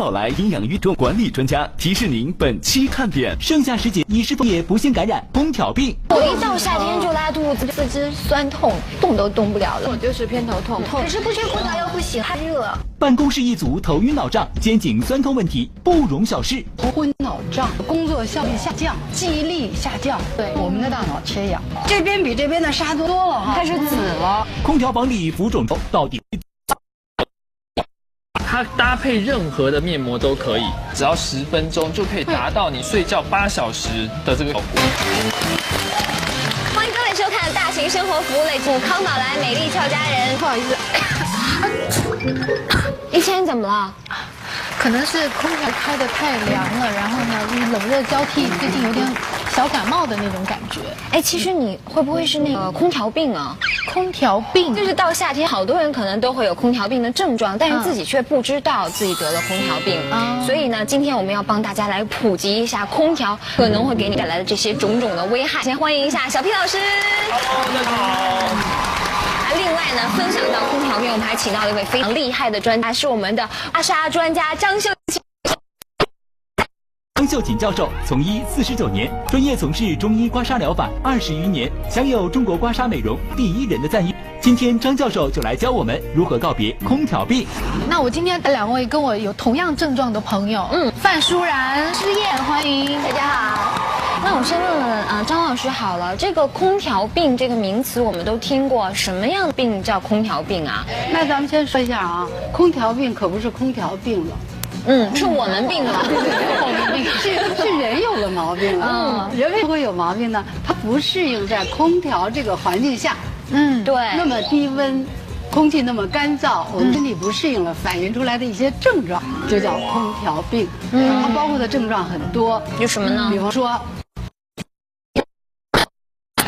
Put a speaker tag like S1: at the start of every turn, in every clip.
S1: 老来营养运动管理专家提示您本期看点：盛夏时节，你是否也不幸感染空调病？
S2: 我一到夏天就拉肚子，四肢酸痛，动都动不了了。
S3: 我就是偏头痛，
S2: 可是不吹空调又不行，太热。
S1: 办公室一族头晕脑胀、肩颈酸痛问题不容小视。
S3: 头昏脑胀，工作效率下降，记忆力下降。对，我们的大脑缺氧，这边比这边的沙多了哈，开始紫了。
S1: 空调房里浮肿到底？
S4: 它搭配任何的面膜都可以，只要10分钟就可以达到你睡觉8小时的这个效果。
S2: 欢迎各位收看大型生活服务类节目《康宝莱美丽俏佳人》。
S3: 不好意思，
S2: 一千怎么了？
S3: 可能是空调开得太凉了，然后呢，冷热交替，最近有点小感冒的那种感觉。
S2: 哎，其实你会不会是那个空调病啊？
S3: 空调病
S2: 就是到夏天，好多人可能都会有空调病的症状，但是自己却不知道自己得了空调病。所以呢，今天我们要帮大家来普及一下空调可能会给你带来的这些种种的危害。先欢迎一下小 P 老师。
S4: Hello， 大家好。
S2: 另外呢，分享到空调病，我们还请到了一位非常厉害的专家，是我们的刮痧专家张秀琴。
S1: 张秀琴教授从医49年，专业从事中医刮痧疗法20余年，享有中国刮痧美容第1人的赞誉。今天张教授就来教我们如何告别空调病。
S3: 那我今天2位跟我有同样症状的朋友，范舒然、施燕，欢迎
S2: 大家好。那我先问问张老师好了，这个空调病这个名词我们都听过，什么样的病叫空调病啊？
S5: 那咱们先说一下啊，空调病可不是空调病了。
S2: 是我们病了，
S5: 是人有了毛病了。人为什么会有毛病呢？它不适应在空调这个环境下，
S2: 对，
S5: 那么低温，空气那么干燥，我们身体不适应了，反映出来的一些症状就叫空调病。它包括的症状很多，
S2: 有什么呢？
S5: 比方说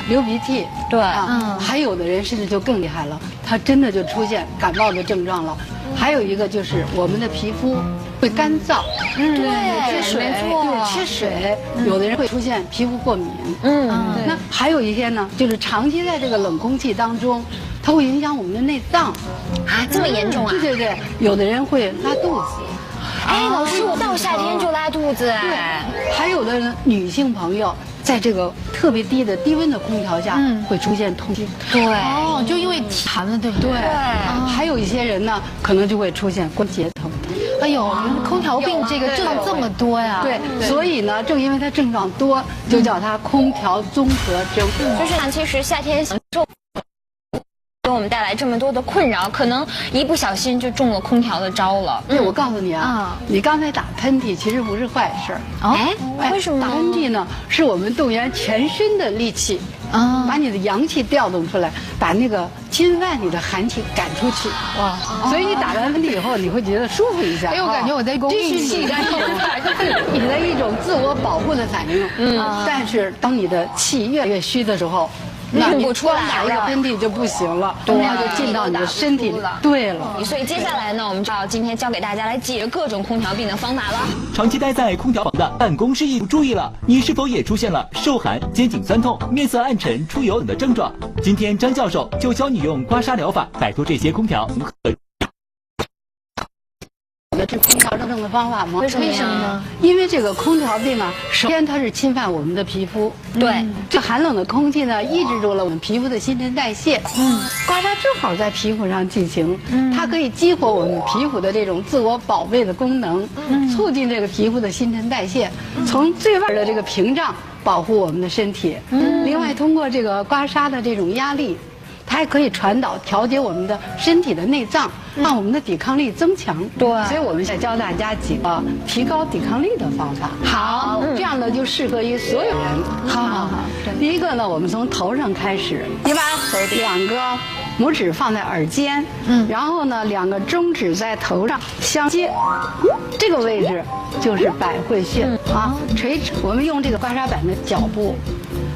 S5: 流鼻涕，
S2: 对，
S5: 还有的人甚至就更厉害了，他真的就出现感冒的症状了。还有一个就是我们的皮肤会干燥，
S2: 对，
S5: 缺水，
S2: 没错，
S5: 缺水，有的人会出现皮肤过敏，那还有一些呢，就是长期在这个冷空气当中，它会影响我们的内脏，
S2: 啊，这么严重啊？
S5: 对，有的人会拉肚子。
S2: 哎，老师，我到夏天就拉肚子。
S5: 对，还有的女性朋友在这个特别低的低温的空调下，会出现痛经。
S2: 对，
S3: 就因为体寒了，对不对？
S5: 对，还有一些人呢，可能就会出现关节疼。
S3: 哎呦，空调病这个症状这么多呀？
S5: 对，所以呢，正因为它症状多，就叫它空调综合征。
S2: 就是其实夏天享受给我们带来这么多的困扰，可能一不小心就中了空调的招了。
S5: 对，我告诉你啊，你刚才打喷嚏其实不是坏事儿。
S2: 哎，为什么？
S5: 打喷嚏呢，是我们动员全身的力气，把你的阳气调动出来，把那个侵犯你的寒气赶出去。哇！所以你打完喷嚏以后，你会觉得舒服一下。
S3: 哎，我感觉我在公益气干
S5: 你的一种自我保护的反应。但是当你的气越来越虚的时候，那你光打一个喷嚏就不行了，那就进到你的身体里。对了，
S2: 所以接下来呢，我们就要今天教给大家来解各种空调病的方法了。
S1: 长期待在空调房的办公室一族注意了，你是否也出现了受寒、肩颈酸痛、面色暗沉、出油等的症状？今天张教授就教你用刮痧疗法摆脱这些空调。
S5: 治空调症的方法吗？
S2: 为什么呢？
S5: 因为这个空调病啊，首先它是侵犯我们的皮肤，
S2: 对，
S5: 这寒冷的空气呢，抑制住了我们皮肤的新陈代谢。刮痧正好在皮肤上进行，它可以激活我们皮肤的这种自我保卫的功能，促进这个皮肤的新陈代谢，从最外的这个屏障保护我们的身体。另外，通过这个刮痧的这种压力，它还可以传导调节我们的身体的内脏，让我们的抵抗力增强。
S2: 对，
S5: 所以我们想教大家几个提高抵抗力的方法。好，这样呢就适合于所有人。好。第一个呢，我们从头上开始，你把2个拇指放在耳尖，然后呢2个中指在头上相接，这个位置就是百会穴啊。垂直，我们用这个刮痧板的脚部，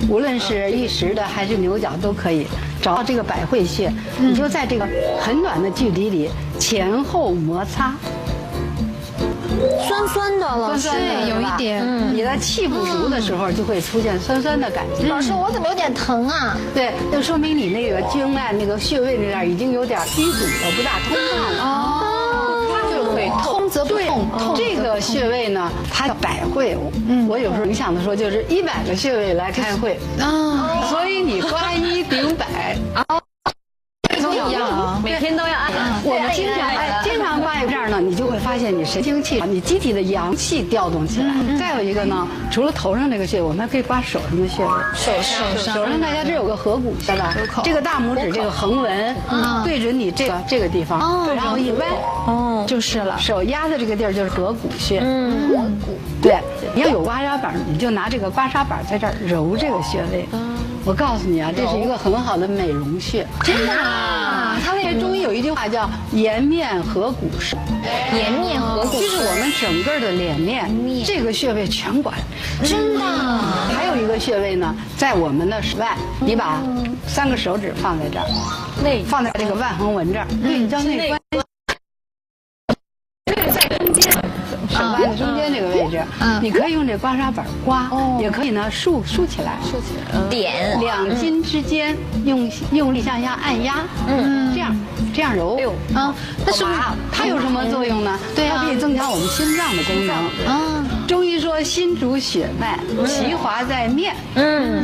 S5: 无论是一时的还是牛角都可以。找到这个百会穴，你就在这个很短的距离里前后摩擦，
S2: 酸酸的了，
S3: 对，有一点。
S5: 你的气不足的时候就会出现酸酸的感觉。
S3: 老师，我怎么有点疼啊？
S5: 对，就说明你那个经脉那个穴位那点已经有点淤堵了，不大通畅了。它就会
S3: 通则不痛。这个穴位呢，它叫百会。我有时候冥想的时候就是100个穴位来开会啊，所以你刮1顶100啊。都一样啊，
S2: 每天都要按。
S3: 我们经常刮这样呢，你就会发现你神清气，你机体的阳气调动起来。再有一个呢，除了头上这个穴位，我们还可以刮手上的穴位。手上大家这有个合谷穴吧？这个大拇指这个横纹对准你这个地方，然后一弯，就是了。手压的这个地儿就是合谷穴。合谷。对，你要有刮痧板，你就拿这个刮痧板在这儿揉这个穴位。我告诉你啊，这是一个很好的美容穴。
S2: 真的啊！
S3: 它那个中医有一句话叫“颜面合谷手”，
S2: 颜面合谷
S3: 就是我们整个的脸面，这个穴位全管。
S2: 真的。
S3: 还有一个穴位呢，在我们的手腕，你把3个手指放在这儿，放在这个腕横纹这儿，对，叫内关。在中间，手腕的中间这个位置，你可以用这刮痧板刮，也可以呢竖起来，
S2: 点
S3: 2筋之间用力向下按压，这样揉，那是不是它有什么作用呢？对，它可以增强我们心脏的功能。中医说心主血脉，其华在面，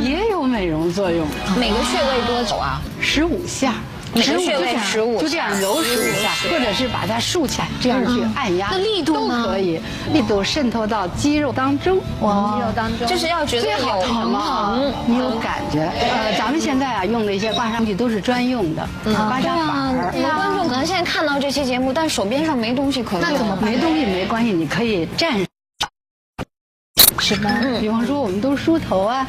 S3: 也有美容作用。
S2: 每个穴位多久啊
S3: ？15下。
S2: 每个穴位15，
S3: 就这样揉15下，或者是把它竖起来，这样去按压，
S2: 那力度呢？
S3: 都可以，力度渗透到肌肉当中，肌肉当中，
S2: 就是要觉得有疼，
S3: 你有感觉。咱们现在啊用的一些刮痧器都是专用的刮痧板。
S2: 有的观众可能现在看到这期节目，但手边上没东西可用，
S3: 那怎么办？没东西没关系，你可以站。是吧？比方说我们都梳头啊，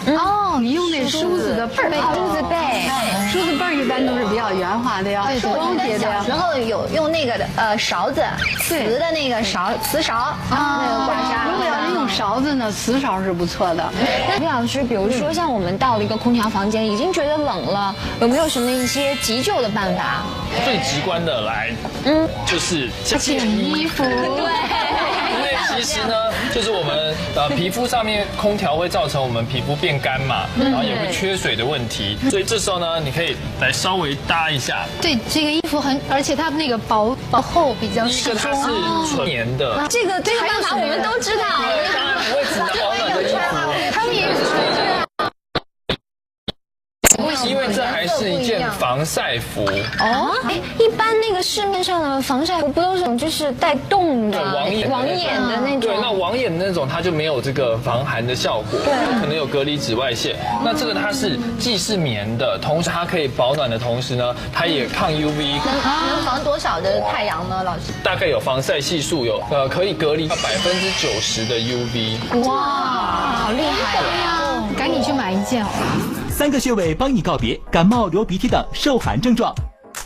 S3: 你用那梳子的背儿，
S2: 梳子背，
S3: 梳子背儿一般都是比较圆滑的呀，光洁的呀。
S6: 然后有用那个勺子，瓷的那个勺，瓷勺那个刮痧。
S3: 如果要是用勺子呢，瓷勺是不错的。
S2: 那李老师，比如说像我们到了一个空调房间，已经觉得冷了，有没有什么一些急救的办法？
S4: 最直观的来，就是
S3: 减衣服。
S2: 对。
S4: 其实呢，就是我们皮肤上面空调会造成我们皮肤变干嘛，然后也会缺水的问题，所以这时候呢，你可以来稍微搭一下。
S7: 对，这个衣服而且它那个薄厚比较适中。
S4: 它是纯棉的。
S2: 这个办法我们都知道。
S4: 当然不会只拿保暖的衣服，
S2: 他们也是。
S4: 因为这还是一件防晒服
S2: 一般那个市面上的防晒服不都是就是带洞的网眼的那种？
S4: 对，那网眼的那种它就没有这个防寒的效果，可能有隔离紫外线。那这个它是既是棉的，同时它可以保暖的同时呢，它也抗 UV。
S6: 能防多少的太阳呢，老师？
S4: 大概有防晒系数有可以隔离90%的 UV。
S2: 哇，好厉害
S7: 呀！赶紧去买一件好了。
S1: 3个穴位帮你告别感冒、流鼻涕等受寒症状。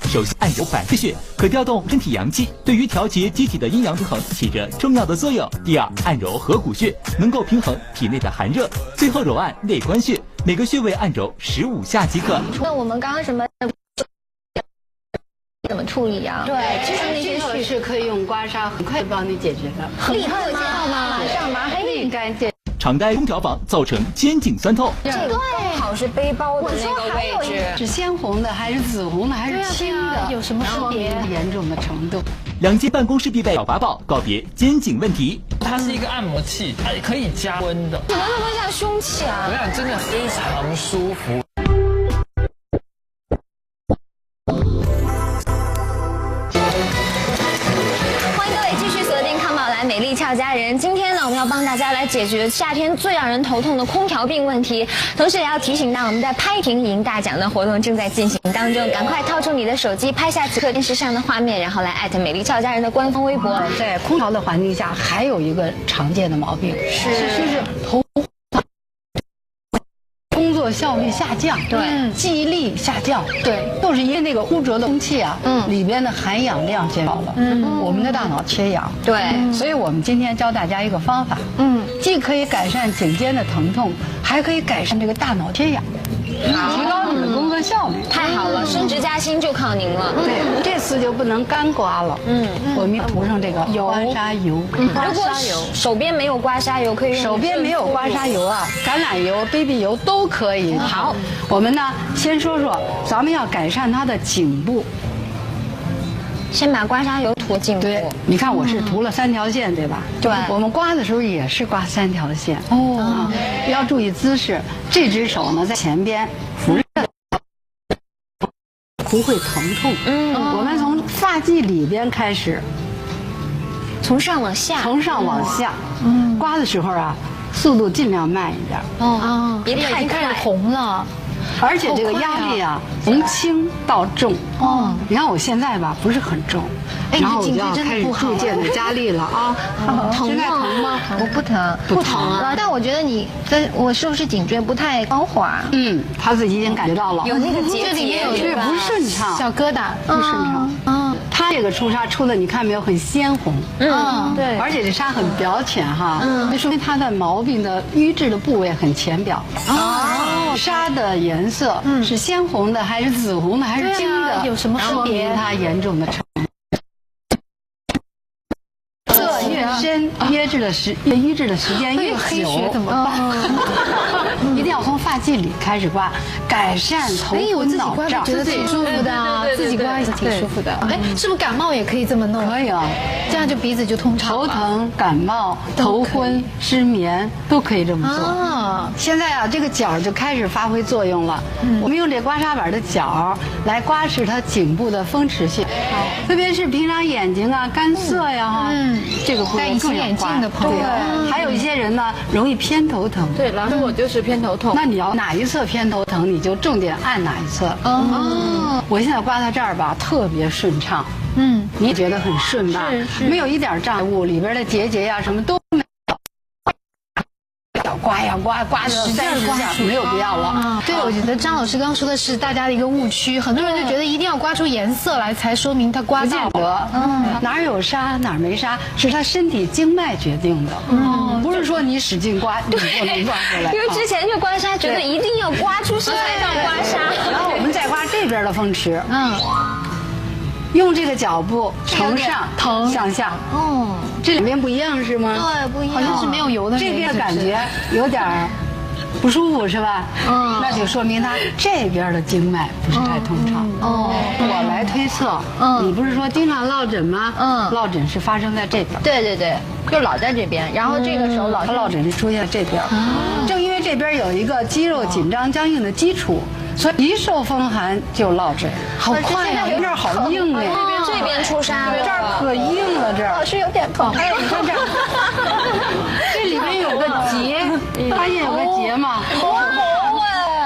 S1: 首先，按揉百会穴，可调动身体阳气，对于调节机体的阴阳平衡起着重要的作用。第二，按揉合谷穴，能够平衡体内的寒热。最后，揉按内关穴，每个穴位按揉15下即可。
S6: 那我们刚刚什么怎么处理啊？
S3: 对，其实这个是可以用刮痧很快帮你解决的，
S6: 立刻见到吗？马上麻黑
S3: 立竿见。
S1: 常待空调房造成肩颈酸痛，
S2: 这个正好是背包的那个位置，
S3: 是鲜红的还是紫红的还是青的？
S7: 有什么分别？
S3: 严重的程度。
S1: 2件办公室必备小法宝，告别肩颈问题。
S4: 它是一个按摩器，它可以加温的。
S2: 怎么那么像凶器啊？
S4: 我想真的非常舒服。
S2: 美丽俏佳人，今天呢，我们要帮大家来解决夏天最让人头痛的空调病问题，同时也要提醒到我们在拍屏赢大奖的活动正在进行当中，赶快掏出你的手机拍下此刻电视上的画面，然后来艾特美丽俏佳人的官方微博。
S3: 在空调的环境下，还有一个常见的毛病就是头。工作效率下降，
S2: 对，
S3: 记忆力下降，对，都是因为那个污浊的空气啊，里边的含氧量减少了，我们的大脑缺氧，
S2: 对，
S3: 所以我们今天教大家一个方法，既可以改善颈肩的疼痛，还可以改善这个大脑缺氧，提高你的工作效率。
S2: 太好了，升职加薪就靠您了。
S3: 对，这次就不能干刮了，我们要涂上这个刮痧油。
S2: 如果手边没有刮痧油，可以用
S3: 手边没有刮痧油啊，橄榄油、baby 油都可以。好，我们呢先说说，咱们要改善它的颈部。
S2: 先把刮痧油涂颈部。
S5: 对，你看我是涂了3条线，对吧？
S2: 对，
S5: 我们刮的时候也是刮3条线。哦，要注意姿势，这只手呢在前边扶着，不会疼痛。我们从发际里边开始，
S2: 从上往下，
S5: 从上往下。刮的时候啊，速度尽量慢一点。
S7: 哦，
S2: 别太
S7: 开始红了。
S5: 而且这个压力啊，从轻到重。哦，你看我现在吧，不是很重，然后我就要开始逐渐的加力了啊。现在疼吗？
S6: 我不疼，
S5: 不疼啊。
S6: 但我觉得我是不是颈椎不太光滑？
S5: 他自己已经感觉到了，
S2: 有那个结
S7: 里面有
S5: 不顺畅，
S7: 小疙瘩，
S5: 不顺畅。他这个出痧出的，你看没有，很鲜红。
S6: 对，
S5: 而且这痧很表浅哈，那说明他的毛病的瘀滞的部位很浅表。痧的颜色是鲜红的，还是紫红的，还是金的？
S7: 有什么分别？
S5: 说明它严重的程度。色越深，瘀滞的时间越久，
S7: 怎么办？
S5: 一定要从发际里开始刮，改善头昏脑胀。
S7: 觉得挺舒服的，自己刮也是挺舒服的。哎，是不是感冒也可以这么弄？
S5: 可以啊，
S7: 这样就鼻子就通畅了。
S5: 头疼、感冒、头昏、失眠都可以这么做。现在啊，这个角就开始发挥作用了。我们用这刮痧板的角来刮拭它颈部的风池穴，特别是平常眼睛啊干涩呀哈，这个部位更要刮。对，还有一些人呢容易偏头疼。
S8: 对，老师我就是偏头痛。
S5: 那你要哪一侧偏头疼，你就重点按哪一侧。我现在刮到这儿吧，特别顺畅。你也觉得很顺吧？没有一点障碍物，里边的结节呀什么都没有。刮呀刮，刮着30下没有必要了。
S7: 对，我觉得张老师刚刚说的是大家的一个误区，很多人就觉得一定要刮出颜色来才说明他刮到。
S5: 不见得，哪儿有痧哪儿没痧，是他身体经脉决定的。不是说你使劲刮你就能刮出来。
S2: 因为之前去刮痧，觉得一定要刮出痧才叫刮痧。
S5: 然后我们再刮这边的风池。用这个脚部从上向下。这两边不一样是吗？
S6: 对，不一样。
S7: 好像是没有油的。
S5: 这边感觉有点不舒服是吧？那就说明他这边的经脉不是太通畅。我来推测，你不是说经常落枕吗？落枕是发生在这边。
S6: 对，就老在这边，然后这个时候
S5: 落枕是出现在这边。正因为这边有一个肌肉紧张僵硬的基础，所以一受风寒就落枕。好快呀！这儿好硬哎，
S2: 这边出痧了，
S5: 这儿可硬了，这儿。
S6: 老师有点痛。
S5: 哎，你看这儿，这里面有个结，发现有个结吗？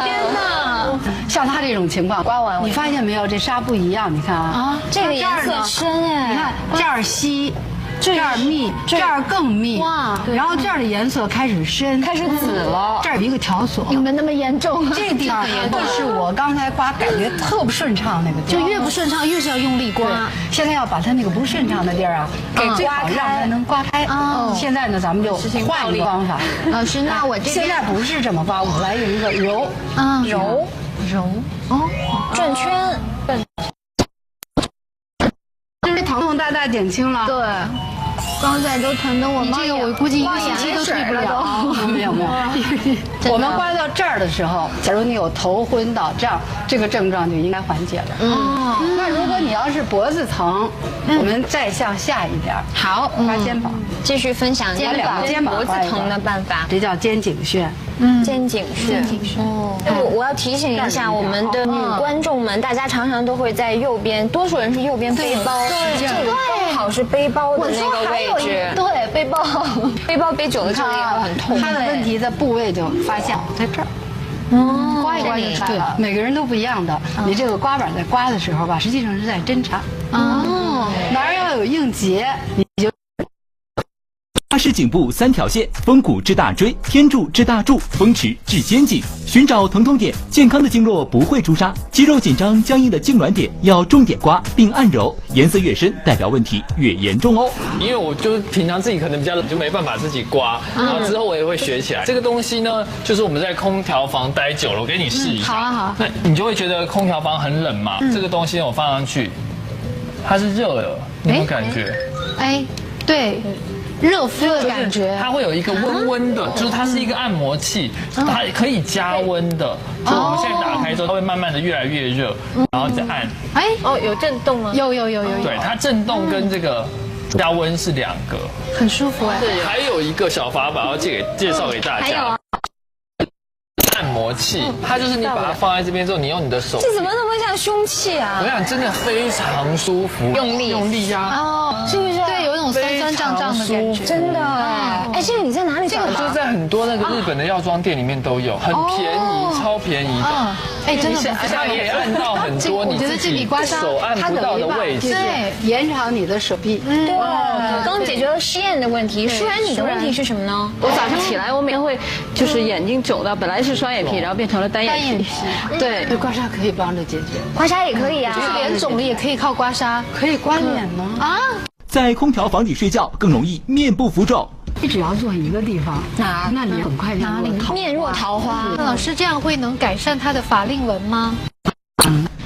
S2: 天哪！
S5: 像他这种情况，刮完你发现没有？这痧不一样，你看啊，
S2: 这个颜色深哎，
S5: 你看这儿稀。这儿密，这儿更密哇！然后这儿的颜色开始深，开始紫了。这儿有一个条索，
S6: 你们那么严重？
S5: 这个地方是我刚才刮感觉特不顺畅那个地方，
S7: 就越不顺畅越是要用力刮。
S5: 现在要把它那个不顺畅的地儿啊给刮开，让它能刮开。现在呢，咱们就换一个方法。
S6: 老师，那我这
S5: 现在不是这么刮，我来用一个揉
S2: 转圈。
S5: 这疼痛大大减轻了。
S6: 对。刚才都疼得我
S7: 你这个我估计1个星期都退不了。
S5: 没有。我们刮到这儿的时候，假如你有头昏脑胀，这个症状就应该缓解了。那如果你要是脖子疼，我们再向下一点。
S2: 好，
S5: 刮肩膀，
S2: 继续分享
S5: 把两个肩膀
S2: 脖子疼的办法。
S5: 这叫肩颈穴。
S2: 肩颈穴。我要提醒一下我们的女观众们，大家常常都会在右边，多数人是右边背包，这个刚好是背包的那个位置。
S6: 对，背包
S2: 背久了这里也会很痛。
S5: 它的问题的部位就发现在这儿。刮一刮就出来了。每个人都不一样的。你这个刮板在刮的时候吧，实际上是在侦查。哪儿要有硬结，你就。
S1: 刮拭颈部3条线，风骨至大椎，天柱至大柱，风池至肩颈，寻找疼痛点。健康的经络不会朱砂，肌肉紧张僵硬的痉挛点要重点刮并按揉，颜色越深代表问题越严重哦。
S4: 因为我就平常自己可能比较冷，就没办法自己刮，然后之后我也会学起来。这个东西呢，就是我们在空调房待久了，我给你试一下。
S7: 好。
S4: 那你就会觉得空调房很冷嘛？这个东西我放上去，它是热的，你有没有感觉？
S7: 哎，对。热敷的感觉。
S4: 它会有一个温温的，就是它是一个按摩器，它可以加温的。就我们现在打开之后，它会慢慢的越来越热，然后再按。
S7: 哎，
S8: 哦，有震动吗？
S7: 有。
S4: 对，它震动跟这个加温是两个，
S7: 很舒服哎。
S4: 对，还有一个小法宝要介绍给大家。
S2: 还有啊，
S4: 按摩器，它就是你把它放在这边之后，你用你的手，
S2: 这怎么那么像凶器啊？
S4: 我想真的非常舒服，用力呀，
S7: 哦，
S2: 是不是？
S7: 对，有一种酸酸胀胀的感觉。
S2: 真的哎，哎，这个你在哪里找的？
S4: 就是在很多那个日本的药妆店里面都有，很便宜，超便宜的。
S7: 哎，真的
S4: 而且它可以按到很多你自己手按不到的位置，
S5: 对，延长你的手臂。
S2: 对，刚解决了失燕的问题。舒然，你的问题是什么呢？
S8: 我早上起来，我每天会就是眼睛肿到，本来是双眼皮，然后变成了单眼皮。对，
S5: 刮痧可以帮着解决，
S2: 刮痧也可以啊，
S7: 就是脸肿了也可以靠刮痧，
S5: 可以刮脸吗？
S7: 啊，
S1: 在空调房里睡觉更容易面部浮肿。
S5: 你只要做一个地方，
S2: 哪
S5: 那你很快就
S2: 面若桃花。
S7: 那老师这样会能改善他的法令纹吗？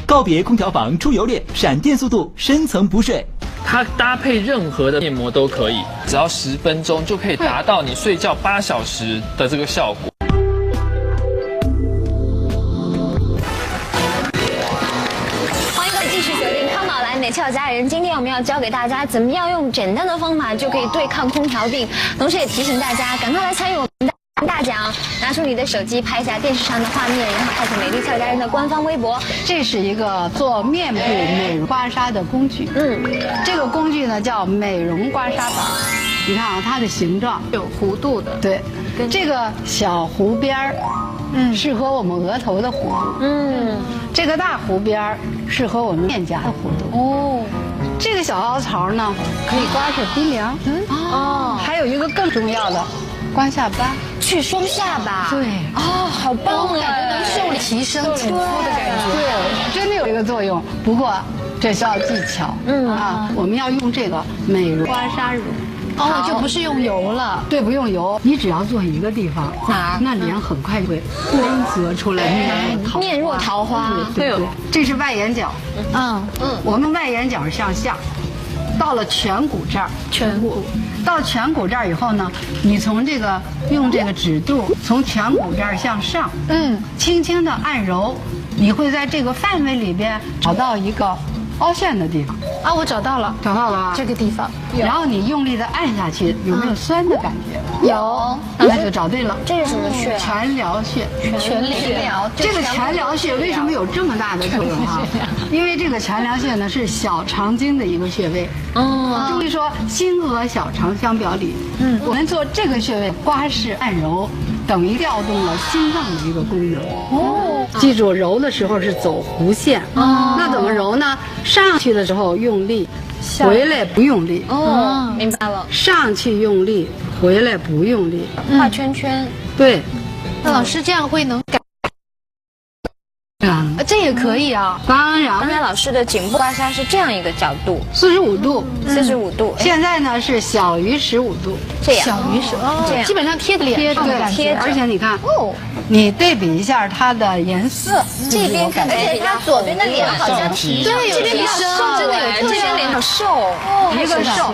S1: 告别空调房出油脸，闪电速度，深层补水。
S4: 它搭配任何的面膜都可以，只要10分钟就可以达到你睡觉8小时的这个效果。
S2: 欢迎各位继续锁定康宝莱美俏佳人。今天我们要教给大家怎么样用简单的方法就可以对抗空调病，同时也提醒大家赶快来参与我们的大奖，拿出你的手机拍下电视上的画面，然后艾特美丽俏佳人的官方微博。
S5: 这是一个做面部美容刮痧的工具。这个工具呢叫美容刮痧板。你看啊，它的形状
S8: 有弧度的。
S5: 对，这个小弧边儿，适合我们额头的弧度。这个大弧边儿适合我们面颊的弧度。哦，这个小凹槽呢，可以刮拭鼻梁。还有一个更重要的，刮下巴，
S2: 去收下巴。
S5: 对，
S2: 好棒啊！
S7: 能受力提升紧肤的感觉。
S5: 对，真的有这个作用。不过这需要技巧。我们要用这个美容刮痧乳。
S7: 就不是用油了。
S5: 对，不用油，你只要做一个地方，那脸很快会光泽出来，
S2: 面若桃花。
S5: 对，这是外眼角。我们外眼角向下，到了颧骨这儿，到颧骨这儿以后呢，你从这个用这个指肚从颧骨这儿向上，轻轻的按揉，你会在这个范围里边找到一个凹陷的地方。
S7: 我找到了
S5: 吧？
S7: 这个地方。
S5: 然后你用力的按下去，有没有酸的感觉？
S7: 有，
S5: 那就找对了。
S2: 这是什么穴？
S5: 全髎穴。
S7: 全髎。
S5: 这个全髎穴为什么有这么大的作用啊？因为这个全髎穴呢是小肠经的一个穴位。注意说心和小肠相表里。我们做这个穴位刮拭按揉，等于调动了心脏的一个功能。记住揉的时候是走弧线。那怎么揉呢？上去的时候用力，回来不用力。
S2: 明白了。
S5: 上去用力，回来不用力。
S2: 画圈圈。
S5: 对。
S7: 那老师这样会能改？这也可以啊。
S5: 当然。
S2: 刚才老师的颈部刮痧是这样一个角度
S5: ，45度
S2: ，45度。
S5: 现在呢是小于15度，
S2: 这样。
S7: 小于15，这样。基本上贴着脸上的感觉。
S5: 而且你看，你对比一下它的颜色，
S2: 这边感觉，
S6: 而且它左边的脸好像
S7: 对，有提升，
S2: 真的有这边脸好瘦，
S5: 一个瘦。